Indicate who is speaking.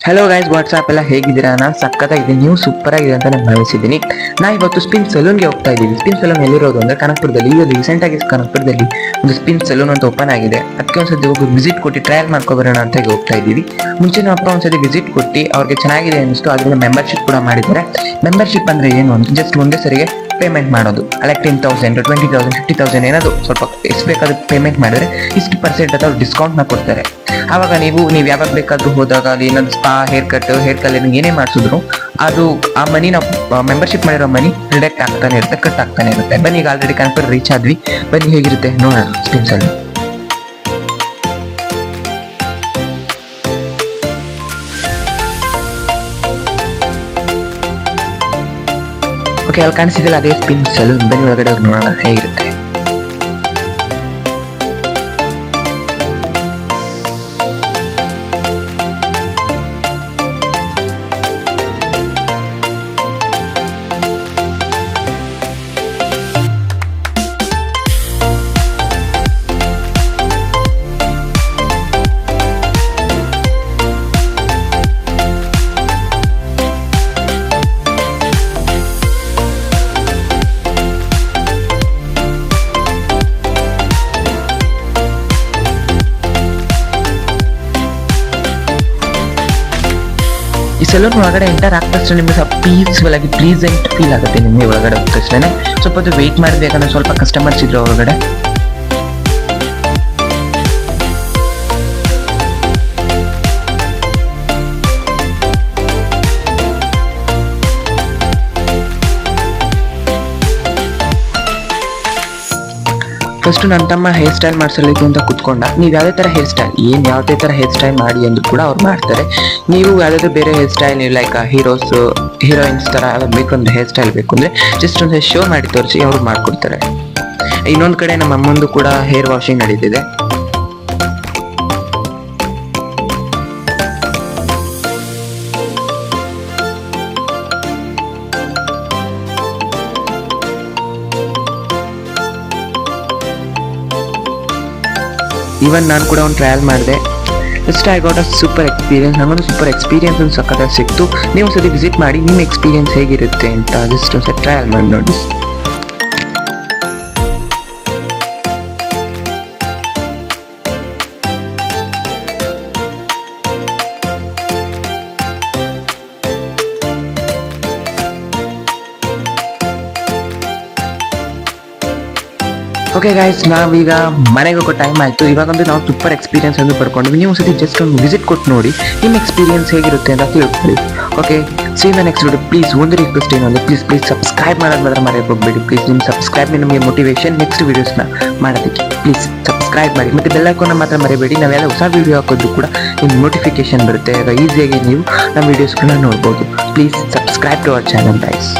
Speaker 1: Hello guys, WhatsApp ಎಲ್ಲ ಹೇಗಿದ್ದೀರಾ? ನಾನು ಸಕ್ಕತ್ತಾಗಿದ್ದೀನಿ, ನೀವು ಸೂಪರ್ ಆಗಿದೆ ಅಂತ ನಾನು ಭಾವಿಸಿದ್ದೀನಿ. ನಾ ಇವತ್ತು ಸ್ಪಿನ್ ಸಲೂನ್ಗೆ ಹೋಗ್ತಾ ಇದ್ದೀವಿ. ಸ್ಪಿನ್ ಸಲೂನ್ ಎಲ್ಲಿರೋದು ಅಂದ್ರೆ ಕನಕಪುರದಲ್ಲಿ. ಈಗ ರೀಸೆಂಟ್ ಆಗಿ ಕನಕಪುರದಲ್ಲಿ ಒಂದು ಸ್ಪಿನ್ ಸಲೂನ್ ಅಂತ ಓಪನ್ ಆಗಿದೆ. ಅದಕ್ಕೆ ಒಂದ್ಸತಿ ಹೋಗಿ ವಿಸಿಟ್ ಕೊಟ್ಟು ಟ್ರಯಲ್ ಮಾಡ್ಕೊಬರೋಣ ಅಂತ ಹೋಗ್ತಾ ಇದ್ದೀವಿ. ಮುಂಚೆ ನಮ್ಮ ಅಪ್ಪ ಒಂದ್ಸತಿ ವಿಸಿಟ್ ಕೊಟ್ಟು ಅವ್ರಿಗೆ ಚೆನ್ನಾಗಿದೆ ಅನಿಸ್ತು. ಅದರಿಂದ ಮೆಂಬರ್ಶಿಪ್ ಕೂಡ ಮಾಡಿದ್ದಾರೆ. ಮೆಂಬರ್ಶಿಪ್ ಅಂದ್ರೆ ಏನು ಅಂತ ಜಸ್ಟ್ ಒಂದೇ ಸರಿಗೆ ಪೇಮೆಂಟ್ ಮಾಡೋದು. ಲೈಕ್ 10,000, 20,000, 50,000 ಏನಾದ್ರು ಸ್ವಲ್ಪ ಎಷ್ಟು ಬೇಕಾದ್ರೂ ಪೇಮೆಂಟ್ ಮಾಡಿದ್ರೆ ಇಷ್ಟು % ಅಥವಾ ಡಿಸ್ಕೌಂಟ್ನ ಕೊಡ್ತಾರೆ. ಆವಾಗ ನೀವು ಯಾವಾಗ ಬೇಕಾದ್ರೂ ಹೋದಾಗ ಅಲ್ಲಿ ಏನಾದ್ರು ಸ್ಪಾ, ಹೇರ್ ಕಲರಿಂಗ್ ಏನೇ ಮಾಡಿಸಿದ್ರು ಅದು ಆ ಮನಿ ನಾವು ಮೆಂಬರ್ಶಿಪ್ ಮಾಡಿರೋ ಮನಿ ಡಿಡಕ್ಟ್ ಆಗ್ತಾನೆ ಇರುತ್ತೆ, ಕಟ್ ಆಗ್ತಾನೆ ಇರುತ್ತೆ. ಬನ್ನಿ, ಈಗ ಆಲ್ರೆಡಿ ಕನಕಪುರ ರೀಚ್ ಆದ್ವಿ. ಬನ್ನಿ ಹೇಗಿರುತ್ತೆ ನೋಡೋಣ ಸ್ಪಿನ್ ಸಲೂನ್. ಓಕೆ, ಅಲ್ಲಿ ಕಾಣಿಸಿದಿಲ್ಲ ಅದೇ ಸ್ಪಿನ್ ಸಲೂನ್. ಬನ್ನಿ ಒಳಗಡೆ ಹೋಗಿ ನೋಡೋಣ ಹೇಗಿರುತ್ತೆ. ಈ ಸಲೂನ್ ಒಳಗಡೆ ಎಂಟರ್ ಆಗ್ತ ತಕ್ಷಣ ನಿಮಗೆ ಸ್ವಲ್ಪ ಪೀಸ್ಫುಲ್ ಆಗಿ ಪ್ಲೀಸೆಂಟ್ ಫೀಲ್ ಆಗುತ್ತೆ. ನಿಮಗೆ ಒಳಗಡೆ ಹೋದ ತಕ್ಷಣ ಸ್ವಲ್ಪ ಹೊತ್ತು ವೆಯ್ಟ್ ಮಾಡಬೇಕಂದ್ರೆ ಸ್ವಲ್ಪ ಕಸ್ಟಮರ್ಸ್ ಇದ್ರು ಒಳಗಡೆ. ಫಸ್ಟ್ ನನ್ನ ತಮ್ಮ ಹೇರ್ ಸ್ಟೈಲ್ ಮಾಡಿಸಲಿಕ್ಕೆ ಅಂತ ಕುತ್ಕೊಂಡ. ನೀವು ಯಾವುದೇ ಥರ ಹೇರ್ ಸ್ಟೈಲ್ ಯಾವುದೇ ಥರ ಹೇರ್ ಸ್ಟೈಲ್ ಮಾಡಿ ಅಂದ್ರೂ ಕೂಡ ಅವ್ರು ಮಾಡ್ತಾರೆ. ನೀವು ಯಾವುದಾದ್ರೂ ಬೇರೆ ಹೇರ್ ಸ್ಟೈಲ್, ನೀವು ಲೈಕ್ ಹೀರೋಯಿನ್ಸ್ ಥರ ಬೇಕಂದ್ರೆ ಹೇರ್ ಸ್ಟೈಲ್ ಬೇಕು ಅಂದರೆ ಜಸ್ಟ್ ಒಂದು ಶೋ ಮಾಡಿ ತೋರಿಸಿ ಅವ್ರು ಮಾಡಿಕೊಡ್ತಾರೆ. ಇನ್ನೊಂದು ಕಡೆ ನಮ್ಮ ಅಮ್ಮಂದು ಕೂಡ ಹೇರ್ ವಾಷಿಂಗ್ ನಡೀತಿದೆ. ಈವನ್ ನಾನು ಕೂಡ ಒಂದು ಟ್ರಯಲ್ ಮಾಡಿದೆ. Just I got a super experience. ನಮಗೊಂದು ಸೂಪರ್ ಎಕ್ಸ್ಪೀರಿಯನ್ಸ್ ಒಂದು ಸಕ್ಕತ್ತಾಗಿ ಸಿಕ್ತು. ನೀವು ಒಂದ್ಸತಿ ವಿಸಿಟ್ ಮಾಡಿ ನಿಮ್ಮ ಎಕ್ಸ್ಪೀರಿಯನ್ಸ್ ಹೇಗಿರುತ್ತೆ ಅಂತ ಜಸ್ಟ್ ಒಂದ್ಸತಿ ಟ್ರಯಲ್ ಮಾಡಿ ನೋಡಿ. ಓಕೆ ಗೈಸ್, ನಾವೀಗ ಮನೆಗೆ ಹೋಗೋ ಟೈಮ್ ಆಯಿತು. ಇವಾಗಂತೂ ನಾವು ಸೂಪರ್ ಎಕ್ಸ್ಪೀರಿಯನ್ಸ್ ಅಂತ ಪಡ್ಕೊಂಡ್ವಿ. ನೀವು ಒಂದ್ಸತಿ ಜಸ್ಟ್ ಒಂದು ವಿಸಿಟ್ ಕೊಟ್ಟು ನೋಡಿ ನಿಮ್ಮ ಎಕ್ಸ್ಪೀರಿಯನ್ಸ್ ಹೇಗಿರುತ್ತೆ ಅಂತ ತಿಳ್ಕೊಳ್ಳಿ. Okay, C the next video. Please ಒಂದು ರಿಕ್ವೆಸ್ಟ್ ಏನಂದರೆ ಪ್ಲೀಸ್ ಸಬ್ಸ್ಕ್ರೈಬ್ ಮಾಡೋದು ಮಾತ್ರ ಮರೆಯೋಕೆ ಹೋಗ್ಬೇಡಿ. ಪ್ಲೀಸ್ ನಿಮ್ಮ ಸಬ್ಸ್ಕ್ರೈಬ್ ನಮಗೆ ಮೋಟಿವೇಶನ್ ನೆಕ್ಸ್ಟ್ ವೀಡಿಯೋಸ್ನ ಮಾಡೋದಕ್ಕೆ. ಪ್ಲೀಸ್ ಸಬ್ಸ್ಕ್ರೈಬ್ ಮಾಡಿ ಮತ್ತು ಬೆಲ್ ಐಕಾನ್ನ ಮಾತ್ರ ಮರಿಬೇಡಿ. ನಾವೆಲ್ಲ ಹೊಸ ವೀಡಿಯೋ ಹಾಕೋದು ಕೂಡ ನಿಮ್ಗೆ ನೋಟಿಫಿಕೇಶನ್ ಬರುತ್ತೆ. ಆಗ ಈಸಿಯಾಗಿ ನೀವು ನಮ್ಮ ವೀಡಿಯೋಸ್ಗಳನ್ನ ನೋಡ್ಬೋದು. Please subscribe to our channel guys.